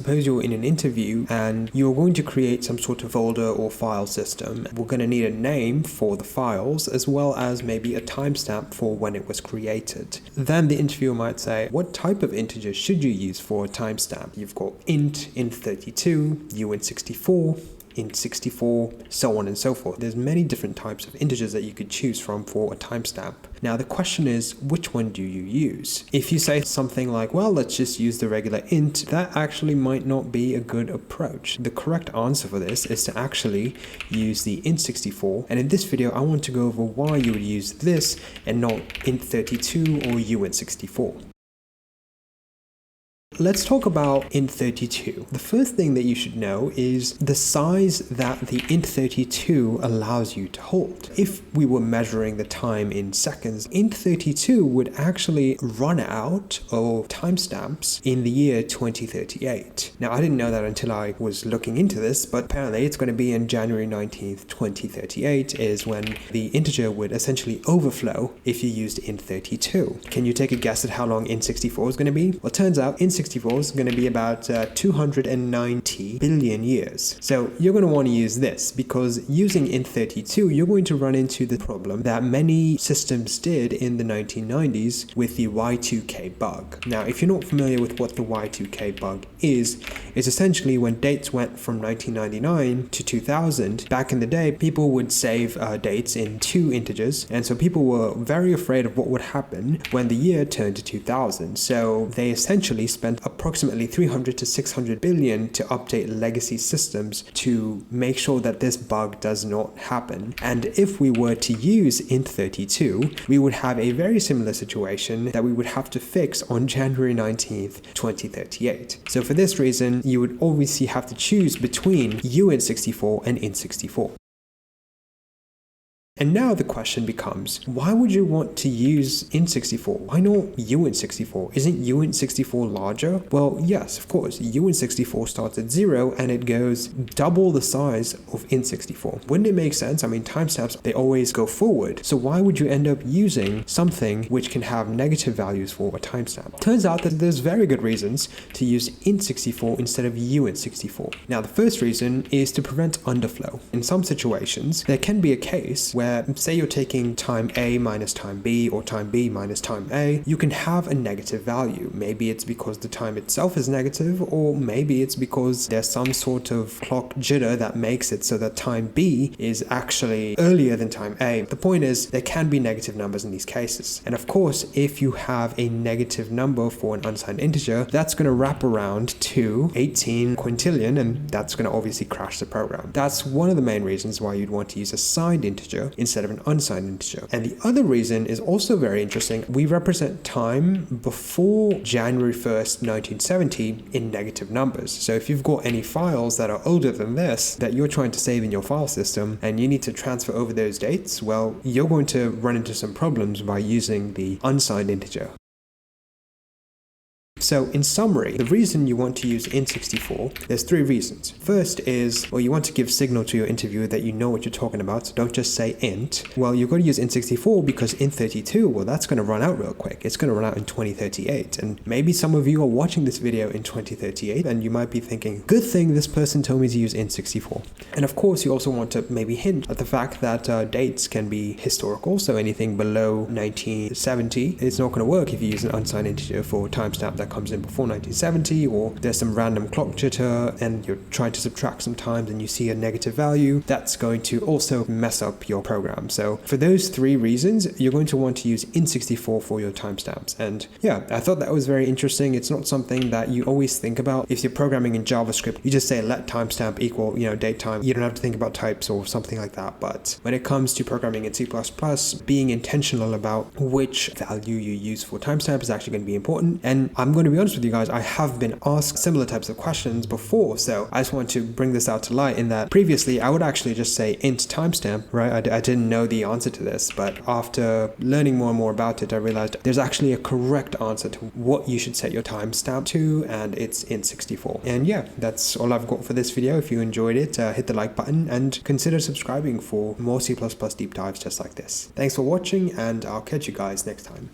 suppose you're in an interview and you're going to create some sort of folder or file system. We're going to need a name for the files as well as maybe a timestamp for when it was created. Then the interviewer might say, what type of integer should you use for a timestamp? You've got int32, uint64, int64, so on and so forth. There's many different types of integers that you could choose from for a timestamp. Now the question is, which one do you use? If you say something like, well, let's just use the regular int, that actually might not be a good approach. The correct answer for this is to actually use the int64, and in this video I want to go over why you would use this and not int32 or uint64. Let's talk about int32. The first thing that you should know is the size that the int32 allows you to hold. If we were measuring the time in seconds, int32 would actually run out of timestamps in the year 2038. Now, I didn't know that until I was looking into this, but apparently it's going to be in January 19th, 2038 is when the integer would essentially overflow if you used int32. Can you take a guess at how long int64 is going to be? Well, it turns out int64 is going to be about 290 billion years. So you're going to want to use this because using int32, you're going to run into the problem that many systems did in the 1990s with the Y2K bug. Now, if you're not familiar with what the Y2K bug is, it's essentially when dates went from 1999 to 2000. Back in the day, people would save dates in two integers, and so people were very afraid of what would happen when the year turned to 2000. So they essentially spent approximately 300 to 600 billion to update legacy systems to make sure that this bug does not happen. And if we were to use int32, we would have a very similar situation that we would have to fix on January 19th, 2038. So for this reason, you would obviously have to choose between uint64 and int64. And now the question becomes, why would you want to use int64? Why not uint64? Isn't uint64 larger? Well, yes, of course. uint64 starts at 0 and it goes double the size of int64. Wouldn't it make sense? I mean, timestamps, they always go forward. So why would you end up using something which can have negative values for a timestamp? Turns out that there's very good reasons to use int64 instead of uint64. Now, the first reason is to prevent underflow. In some situations, there can be a case where say you're taking time A minus time B or time B minus time A, you can have a negative value. Maybe it's because the time itself is negative, or maybe it's because there's some sort of clock jitter that makes it so that time B is actually earlier than time A. The point is, there can be negative numbers in these cases. And of course, if you have a negative number for an unsigned integer, that's going to wrap around to 18 quintillion, and that's going to obviously crash the program. That's one of the main reasons why you'd want to use a signed integer instead of an unsigned integer. And the other reason is also very interesting. We represent time before January 1st, 1970 in negative numbers. So if you've got any files that are older than this that you're trying to save in your file system and you need to transfer over those dates, well, you're going to run into some problems by using the unsigned integer. So in summary, the reason you want to use int64, there's three reasons. First is, well, you want to give signal to your interviewer that you know what you're talking about, so don't just say int. Well, you've got to use int64 because int32, well, that's going to run out real quick. It's going to run out in 2038. And maybe some of you are watching this video in 2038 and you might be thinking, good thing this person told me to use int64. And of course, you also want to maybe hint at the fact that dates can be historical, so anything below 1970, it's not going to work if you use an unsigned integer for a timestamp that comes in before 1970, or there's some random clock jitter and you're trying to subtract some times and you see a negative value. That's going to also mess up your program. So for those three reasons, you're going to want to use int64 for your timestamps. And yeah, I thought that was very interesting. It's not something that you always think about. If you're programming in JavaScript, you just say let timestamp equal, date time. You don't have to think about types or something like that. But when it comes to programming in C++, being intentional about which value you use for timestamp is actually going to be important. And I'm going to be honest with you guys, I have been asked similar types of questions before, so I just want to bring this out to light in that previously I would actually just say int timestamp, right? I didn't know the answer to this, but after learning more and more about it, I realized there's actually a correct answer to what you should set your timestamp to, and it's int64. And yeah, that's all I've got for this video. If you enjoyed it, hit the like button and consider subscribing for more C++ deep dives just like this. Thanks for watching, and I'll catch you guys next time.